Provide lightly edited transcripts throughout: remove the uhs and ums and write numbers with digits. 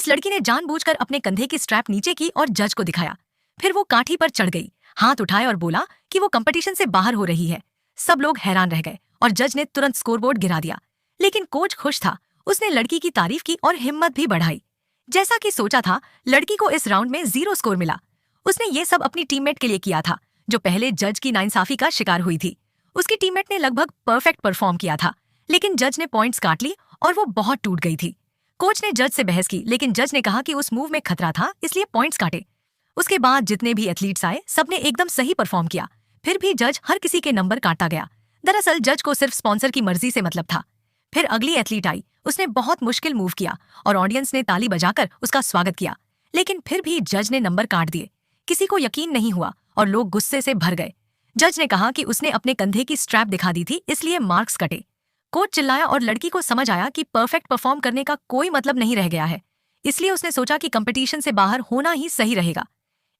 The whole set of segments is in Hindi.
उस लड़की ने जानबूझकर अपने कंधे की स्ट्रैप नीचे की और जज को दिखाया। फिर वो काठी पर चढ़ गई, हाथ उठाए और बोला कि वो कंपटीशन से बाहर हो रही है। सब लोग हैरान रह गए और जज ने तुरंत स्कोरबोर्ड गिरा दिया। लेकिन कोच खुश था, उसने लड़की की तारीफ की और हिम्मत भी बढ़ाई। जैसा कि सोचा था, लड़की को इस राउंड में 0 स्कोर मिला। उसने ये सब अपनी टीममेट के लिए किया था, जो पहले जज की नाइंसाफी का शिकार हुई थी। उसकी टीममेट ने लगभग परफेक्ट परफॉर्म किया था, लेकिन जज ने पॉइंट्स काट ली और वो बहुत टूट गई थी। कोच ने जज से बहस की, लेकिन जज ने कहा कि उस मूव में खतरा था, इसलिए पॉइंट्स काटे। उसके बाद जितने भी एथलीट्स आए, सबने एकदम सही परफॉर्म किया। फिर भी जज हर किसी के नंबर काटता गया। दरअसल जज को सिर्फ स्पॉन्सर की मर्जी से मतलब था। फिर अगली एथलीट आई, उसने बहुत मुश्किल मूव किया और ऑडियंस ने ताली बजाकर उसका स्वागत किया। लेकिन फिर भी जज ने नंबर काट दिए। किसी को यकीन नहीं हुआ और लोग गुस्से से भर गए। जज ने कहा कि उसने अपने कंधे की स्ट्रैप दिखा दी थी, इसलिए मार्क्स कटे। कोच चिल्लाया और लड़की को समझ आया कि परफेक्ट परफॉर्म करने का कोई मतलब नहीं रह गया है। इसलिए उसने सोचा कि कंपटीशन से बाहर होना ही सही रहेगा।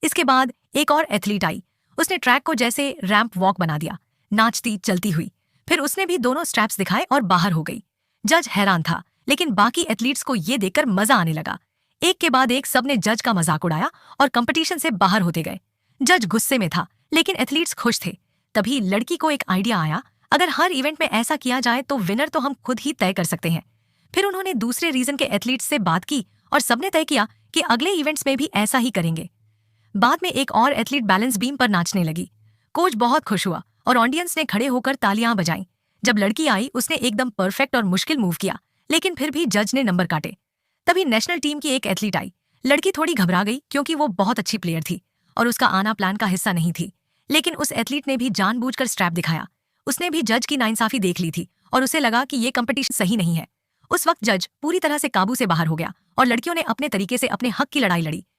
इसके बाद एक और एथलीट आई, उसने ट्रैक को जैसे रैंप वॉक बना दिया, नाचती चलती हुई। फिर उसने भी दोनों स्ट्रैप्स दिखाए और बाहर हो गई। जज हैरान था, लेकिन बाकी एथलीट्स को ये देखकर मजा आने लगा। एक के बाद एक सबने जज का मजाक उड़ाया और कंपटीशन से बाहर होते गए। जज गुस्से में था, लेकिन एथलीट्स खुश थे। तभी लड़की को एक आइडिया आया, अगर हर इवेंट में ऐसा किया जाए तो विनर तो हम खुद ही तय कर सकते हैं। फिर उन्होंने दूसरे रीजन के एथलीट्स से बात की और सबने तय किया कि अगले इवेंट्स में भी ऐसा ही करेंगे। बाद में एक और एथलीट बैलेंस बीम पर नाचने लगी। कोच बहुत खुश हुआ और ऑडियंस ने खड़े होकर तालियां बजाईं। जब लड़की आई, उसने एकदम परफेक्ट और मुश्किल मूव किया, लेकिन फिर भी जज ने नंबर काटे। तभी नेशनल टीम की एक एथलीट आई। लड़की थोड़ी घबरा गई क्योंकि वो बहुत अच्छी प्लेयर थी और उसका आना प्लान का हिस्सा नहीं थी। लेकिन उस एथलीट ने भी जानबूझकर स्ट्रैप दिखाया। उसने भी जज की नाइंसाफी देख ली थी और उसे लगा कि ये कंपटीशन सही नहीं है। उस वक्त जज पूरी तरह से काबू से बाहर हो गया और लड़कियों ने अपने तरीके से अपने हक की लड़ाई लड़ी।